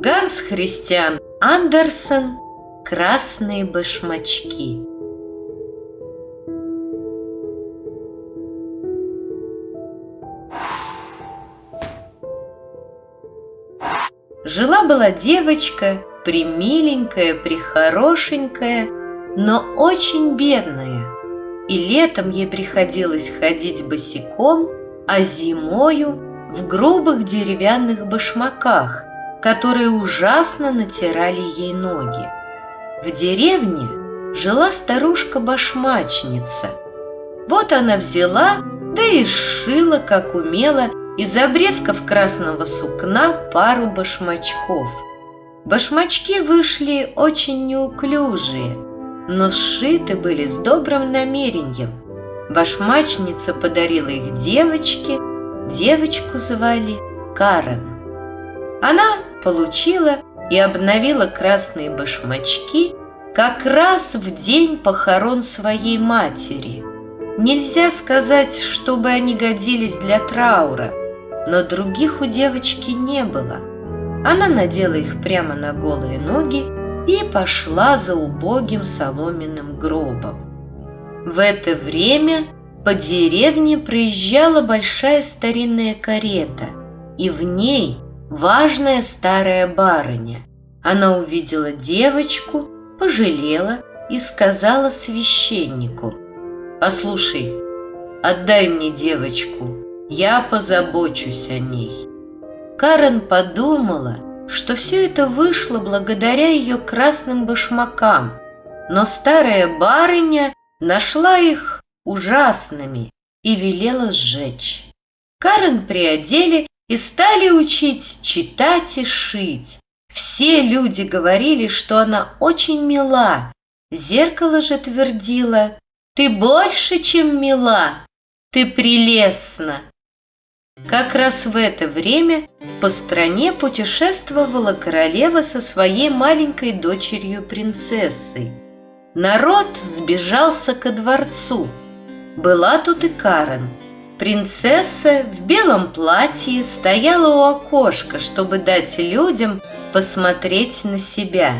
Ганс Христиан Андерсен «Красные башмачки». Жила-была девочка, примиленькая, прихорошенькая, но очень бедная. И летом ей приходилось ходить босиком, а зимою в грубых деревянных башмаках, которые ужасно натирали ей ноги. В деревне жила старушка-башмачница. Вот она взяла, да и сшила, как умела, из обрезков красного сукна пару башмачков. Башмачки вышли очень неуклюжие, но сшиты были с добрым намерением. Башмачница подарила их девочке, девочку звали Карен. Она получила и обновила красные башмачки как раз в день похорон своей матери. Нельзя сказать, чтобы они годились для траура, но других у девочки не было. Она надела их прямо на голые ноги и пошла за убогим соломенным гробом. В это время по деревне проезжала большая старинная карета, и в ней важная старая барыня. Она увидела девочку, пожалела и сказала священнику: «Послушай, отдай мне девочку, я позабочусь о ней». Карен подумала, что все это вышло благодаря ее красным башмакам, но старая барыня нашла их ужасными и велела сжечь. Карен приодели и стали учить читать и шить. Все люди говорили, что она очень мила. Зеркало же твердило: «Ты больше, чем мила, ты прелестна». Как раз в это время по стране путешествовала королева со своей маленькой дочерью-принцессой. Народ сбежался ко дворцу. Была тут и Карен. Принцесса в белом платье стояла у окошка, чтобы дать людям посмотреть на себя.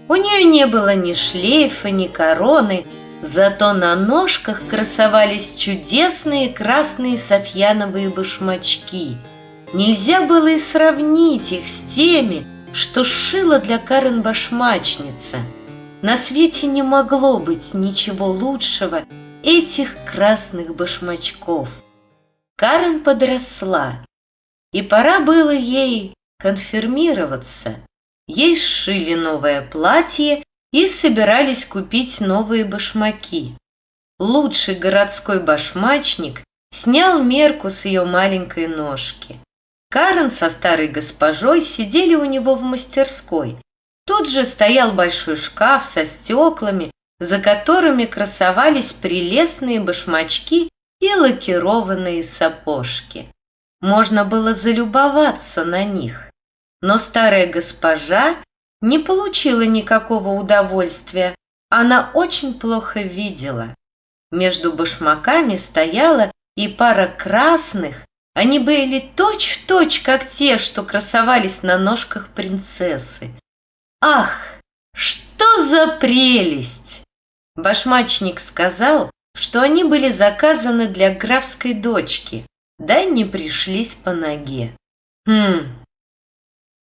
У нее не было ни шлейфа, ни короны, зато на ножках красовались чудесные красные софьяновые башмачки. Нельзя было и сравнить их с теми, что сшила для Карен башмачница. На свете не могло быть ничего лучшего этих красных башмачков. Карен подросла, и пора было ей конфирмироваться. Ей сшили новое платье и собирались купить новые башмаки. Лучший городской башмачник снял мерку с ее маленькой ножки. Карен со старой госпожой сидели у него в мастерской. Тут же стоял большой шкаф со стеклами, за которыми красовались прелестные башмачки и лакированные сапожки. Можно было залюбоваться на них. Но старая госпожа не получила никакого удовольствия, она очень плохо видела. Между башмаками стояла и пара красных, они были точь-в-точь, как те, что красовались на ножках принцессы. Ах, что за прелесть! Башмачник сказал, что они были заказаны для графской дочки, да не пришлись по ноге.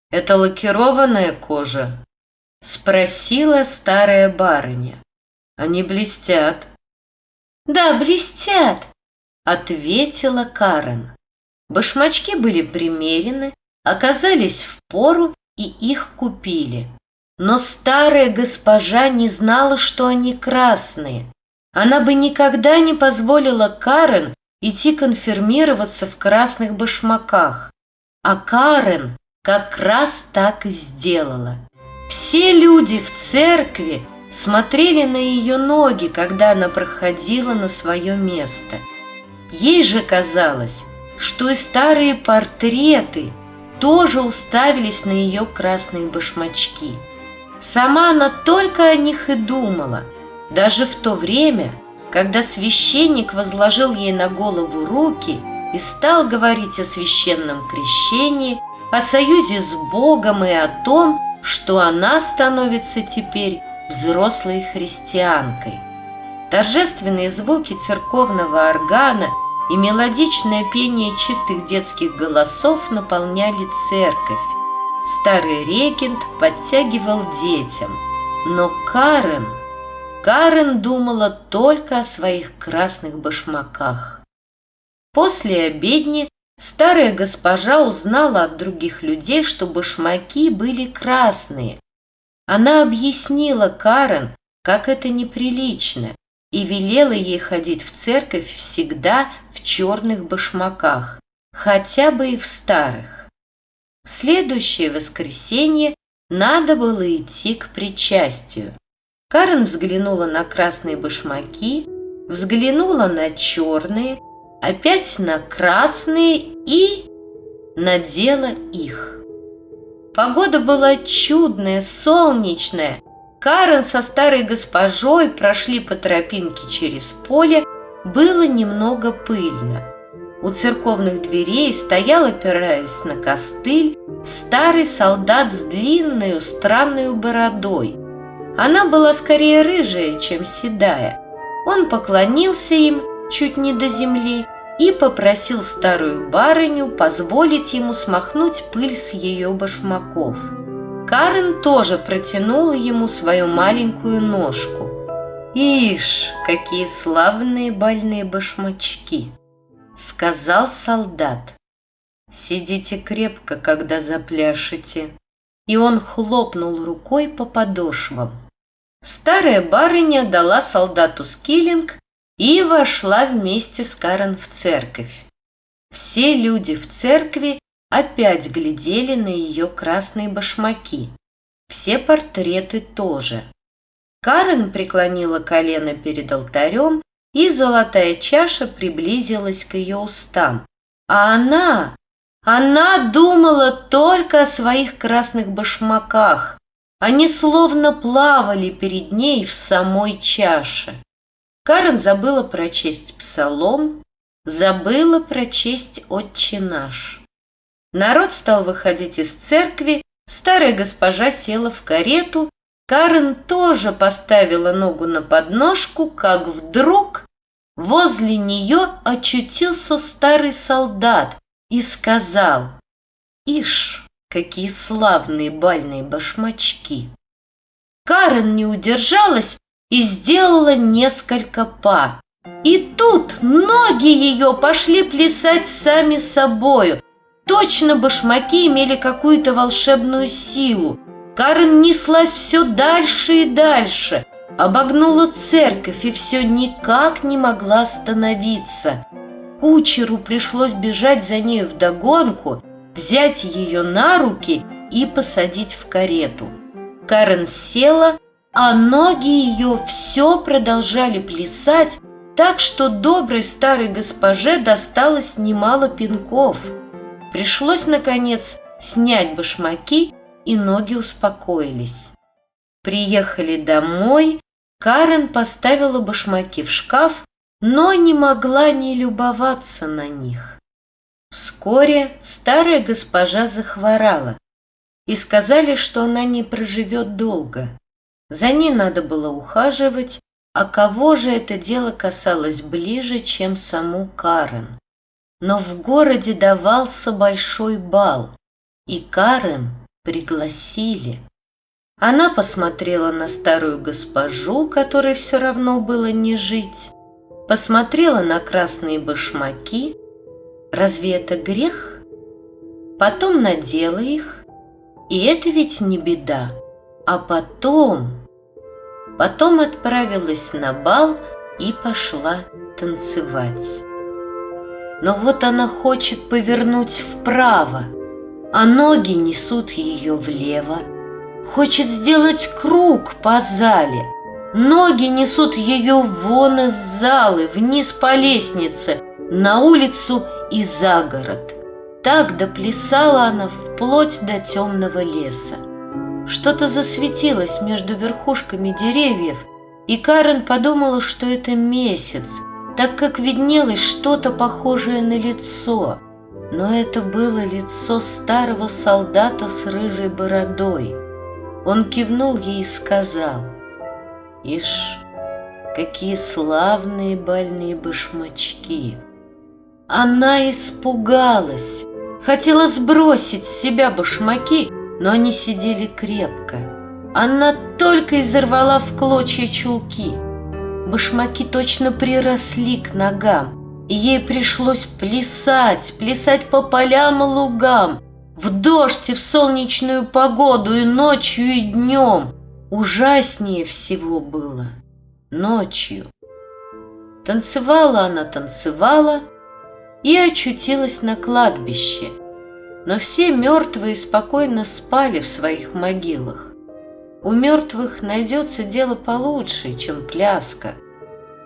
«Это лакированная кожа?» — спросила старая барыня. «Они блестят». «Да, блестят», — ответила Карен. Башмачки были примерены, оказались впору, и их купили. Но старая госпожа не знала, что они красные. Она бы никогда не позволила Карен идти конфирмироваться в красных башмаках. А Карен как раз так и сделала. Все люди в церкви смотрели на ее ноги, когда она проходила на свое место. Ей же казалось, что и старые портреты тоже уставились на ее красные башмачки. Сама она только о них и думала. Даже в то время, когда священник возложил ей на голову руки и стал говорить о священном крещении, о союзе с Богом и о том, что она становится теперь взрослой христианкой. Торжественные звуки церковного органа и мелодичное пение чистых детских голосов наполняли церковь. Старый регент подтягивал детям, но Карен думала только о своих красных башмаках. После обедни старая госпожа узнала от других людей, что башмаки были красные. Она объяснила Карен, как это неприлично, и велела ей ходить в церковь всегда в черных башмаках, хотя бы и в старых. В следующее воскресенье надо было идти к причастию. Карен взглянула на красные башмаки, взглянула на черные, опять на красные и надела их. Погода была чудная, солнечная. Карен со старой госпожой прошли по тропинке через поле, было немного пыльно. У церковных дверей стоял, опираясь на костыль, старый солдат с длинной странной бородой. Она была скорее рыжая, чем седая. Он поклонился им чуть не до земли и попросил старую барыню позволить ему смахнуть пыль с ее башмаков. Карен тоже протянула ему свою маленькую ножку. «Ишь, какие славные бальные башмачки!» — сказал солдат. «Сидите крепко, когда запляшете». И он хлопнул рукой по подошвам. Старая барыня дала солдату скиллинг и вошла вместе с Карен в церковь. Все люди в церкви опять глядели на ее красные башмаки. Все портреты тоже. Карен преклонила колено перед алтарем, и золотая чаша приблизилась к ее устам. А она думала только о своих красных башмаках. Они словно плавали перед ней в самой чаше. Карен забыла прочесть псалом, забыла прочесть «Отче наш». Народ стал выходить из церкви, старая госпожа села в карету, Карен тоже поставила ногу на подножку, как вдруг возле нее очутился старый солдат и сказал: «Ишь, какие славные бальные башмачки!» Карен не удержалась и сделала несколько па. И тут ноги ее пошли плясать сами собою. Точно башмаки имели какую-то волшебную силу. Карен неслась все дальше и дальше, обогнула церковь и все никак не могла остановиться. Кучеру пришлось бежать за нею вдогонку, взять ее на руки и посадить в карету. Карен села, а ноги ее все продолжали плясать, так что доброй старой госпоже досталось немало пинков. Пришлось, наконец, снять башмаки, и ноги успокоились. Приехали домой, Карен поставила башмаки в шкаф, но не могла не любоваться на них. Вскоре старая госпожа захворала, и сказали, что она не проживет долго. За ней надо было ухаживать, а кого же это дело касалось ближе, чем саму Карен? Но в городе давался большой бал, и Карен пригласили. Она посмотрела на старую госпожу, которой все равно было не жить, посмотрела на красные башмаки. Разве это грех? Потом надела их, и это ведь не беда. А потом отправилась на бал и пошла танцевать. Но вот она хочет повернуть вправо, а ноги несут ее влево. Хочет сделать круг по зале, ноги несут ее вон из залы, вниз по лестнице, на улицу и за город. Так доплясала она вплоть до темного леса. Что-то засветилось между верхушками деревьев, и Карен подумала, что это месяц, так как виднелось что-то похожее на лицо. но это было лицо старого солдата с рыжей бородой. Он кивнул ей и сказал: «Ишь, какие славные бальные башмачки!» Она испугалась, хотела сбросить с себя башмаки, но они сидели крепко. Она только изорвала в клочья чулки. Башмаки точно приросли к ногам, и ей пришлось плясать по полям и лугам, в дождь и в солнечную погоду, и ночью, и днем. Ужаснее всего было ночью. Танцевала она, танцевала и очутилась на кладбище, но все мертвые спокойно спали в своих могилах. У мертвых найдется дело получше, чем пляска.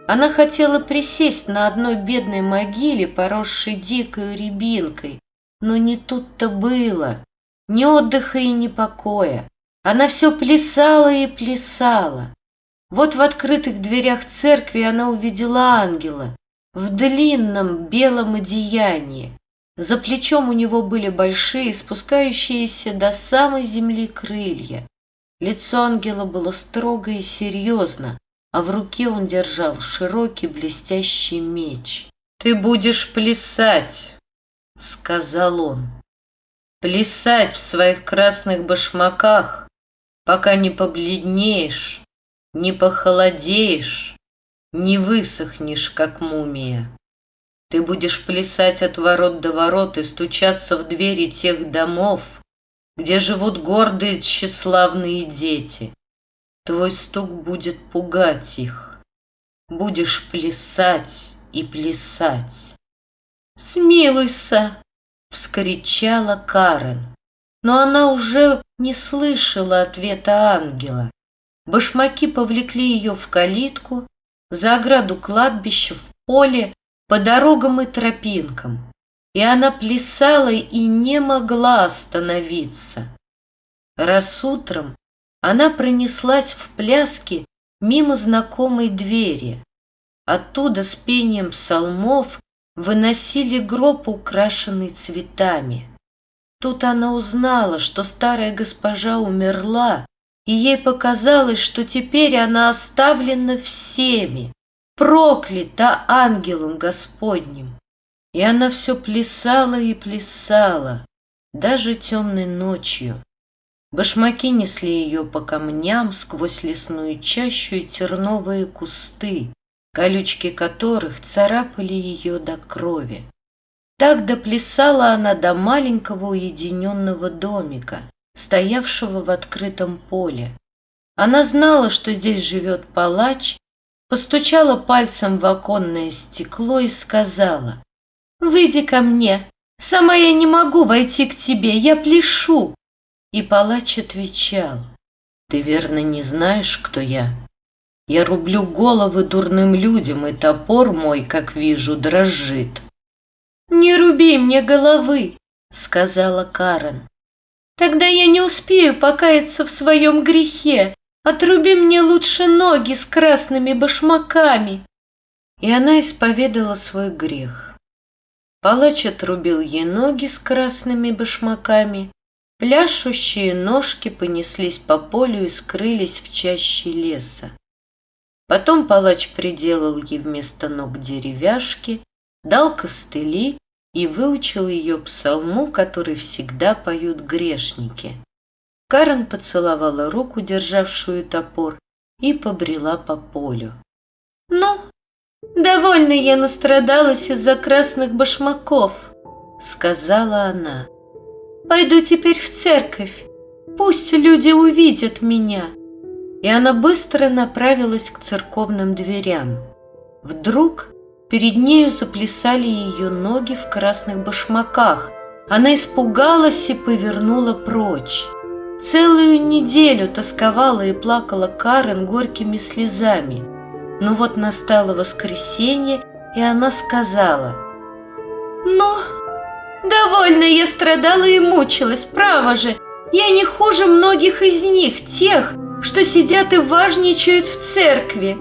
Она хотела присесть на одной бедной могиле, поросшей дикой рябинкой, но не тут-то было, ни отдыха и ни покоя. Она все плясала и плясала. Вот в открытых дверях церкви она увидела ангела в длинном белом одеянии. За плечом у него были большие, спускающиеся до самой земли крылья. Лицо ангела было строго и серьезно, а в руке он держал широкий блестящий меч. «Ты будешь плясать», — сказал он, — «плясать в своих красных башмаках, пока не побледнеешь, не похолодеешь, не высохнешь, как мумия. Ты будешь плясать от ворот до ворот и стучаться в двери тех домов, где живут гордые тщеславные дети. Твой стук будет пугать их. Будешь плясать и плясать». «Смилуйся!» — вскричала Карен, но она уже не слышала ответа ангела. Башмаки повлекли ее в калитку, за ограду кладбища, в поле, по дорогам и тропинкам, и она плясала и не могла остановиться. Раз утром она пронеслась в пляске мимо знакомой двери. Оттуда с пением псалмов выносили гроб, украшенный цветами. Тут она узнала, что старая госпожа умерла, и ей показалось, что теперь она оставлена всеми, проклята ангелом Господним. И она все плясала и плясала, даже темной ночью. Башмаки несли ее по камням сквозь лесную чащу и терновые кусты, колючки которых царапали ее до крови. Так доплясала она до маленького уединенного домика, стоявшего в открытом поле. Она знала, что здесь живет палач, постучала пальцем в оконное стекло и сказала: «Выйди ко мне, сама я не могу войти к тебе, я пляшу». И палач отвечал: «Ты верно не знаешь, кто я? Я рублю головы дурным людям, и топор мой, как вижу, дрожит». «Не руби мне головы», — сказала Карен. «Тогда я не успею покаяться в своем грехе. Отруби мне лучше ноги с красными башмаками». И она исповедала свой грех. Палач отрубил ей ноги с красными башмаками. Пляшущие ножки понеслись по полю и скрылись в чаще леса. Потом палач приделал ей вместо ног деревяшки, дал костыли и выучил ее псалму, который всегда поют грешники. Карен поцеловала руку, державшую топор, и побрела по полю. «Ну, довольно я настрадалась из-за красных башмаков», — сказала она. «Пойду теперь в церковь, пусть люди увидят меня». И она быстро направилась к церковным дверям. Вдруг перед нею заплясали ее ноги в красных башмаках. Она испугалась и повернула прочь. Целую неделю тосковала и плакала Карен горькими слезами. Но вот настало воскресенье, и она сказала: «Ну, довольно я страдала и мучилась, право же, я не хуже многих из них, тех, что сидят и важничают в церкви».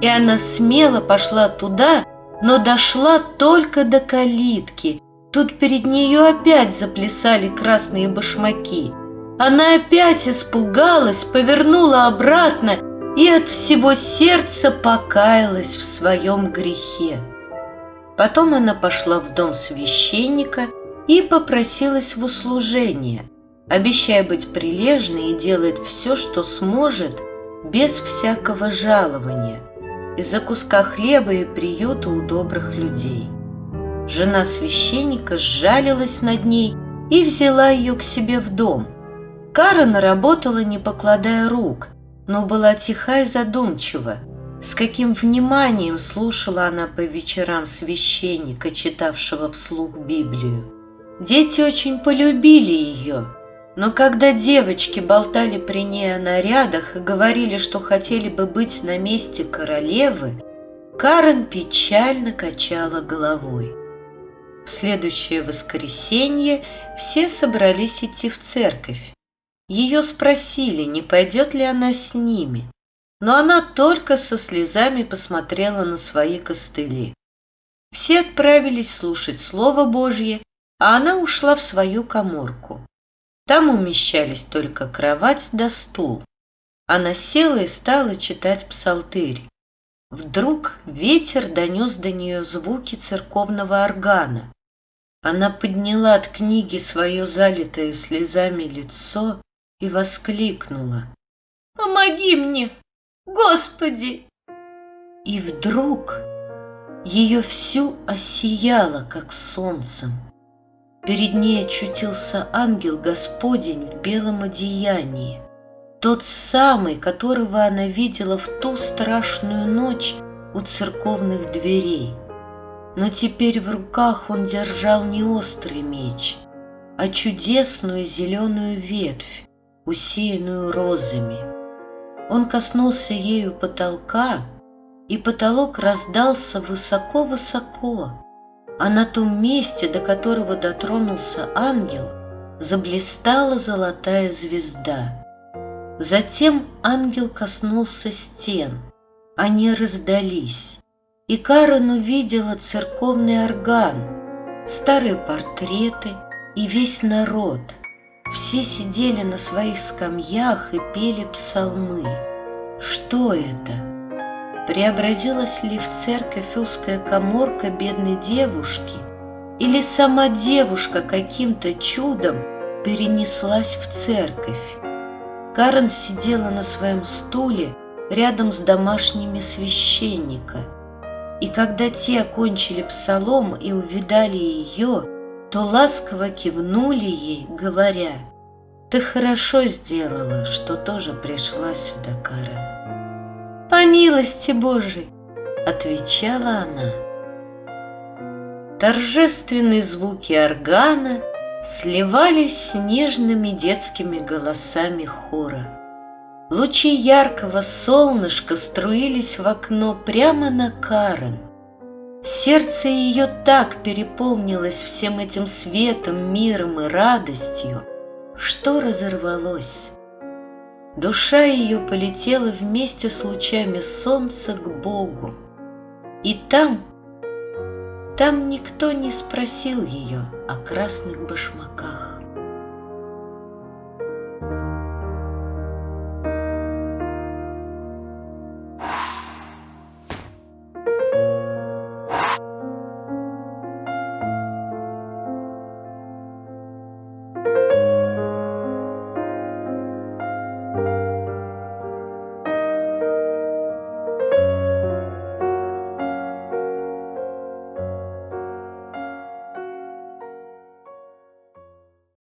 И она смело пошла туда, но дошла только до калитки Тут перед нее опять заплясали красные башмаки. Она опять испугалась, повернула обратно и от всего сердца покаялась в своем грехе. Потом она пошла в дом священника и попросилась в услужение, обещая быть прилежной и делать все, что сможет, без всякого жалования, из-за куска хлеба и приюта у добрых людей. Жена священника сжалилась над ней и взяла ее к себе в дом. Карен работала, не покладая рук, но была тиха и задумчива. С каким вниманием слушала она по вечерам священника, читавшего вслух Библию. Дети очень полюбили ее, но когда девочки болтали при ней о нарядах и говорили, что хотели бы быть на месте королевы, Карен печально качала головой. В следующее воскресенье все собрались идти в церковь. Ее спросили, не пойдет ли она с ними, но она только со слезами посмотрела на свои костыли. Все отправились слушать Слово Божье, а она ушла в свою каморку. Там умещались только кровать да стул. Она села и стала читать псалтырь. Вдруг ветер донес до нее звуки церковного органа. Она подняла от книги свое залитое слезами лицо и воскликнула: «Помоги мне, Господи!» И вдруг ее всю осияло, как солнцем. Перед ней очутился ангел Господень в белом одеянии, тот самый, которого она видела в ту страшную ночь у церковных дверей. Но теперь в руках он держал не острый меч, а чудесную зеленую ветвь, усеянную розами. Он коснулся ею потолка, и потолок раздался высоко-высоко, а на том месте, до которого дотронулся ангел, заблистала золотая звезда. Затем ангел коснулся стен, они раздались, и Карен увидела церковный орган, старые портреты и весь народ. Все сидели на своих скамьях и пели псалмы. Что это? Преобразилась ли в церковь узкая каморка бедной девушки, или сама девушка каким-то чудом перенеслась в церковь? Карен сидела на своем стуле рядом с домашними священника, и когда те окончили псалом и увидали ее, то ласково кивнули ей, говоря: «Ты хорошо сделала, что тоже пришла сюда, Карен». «По милости Божией», — отвечала она. Торжественные звуки органа сливались с нежными детскими голосами хора. Лучи яркого солнышка струились в окно прямо на Карен. Сердце ее так переполнилось всем этим светом, миром и радостью, что разорвалось. Душа ее полетела вместе с лучами солнца к Богу. И там никто не спросил ее о красных башмаках.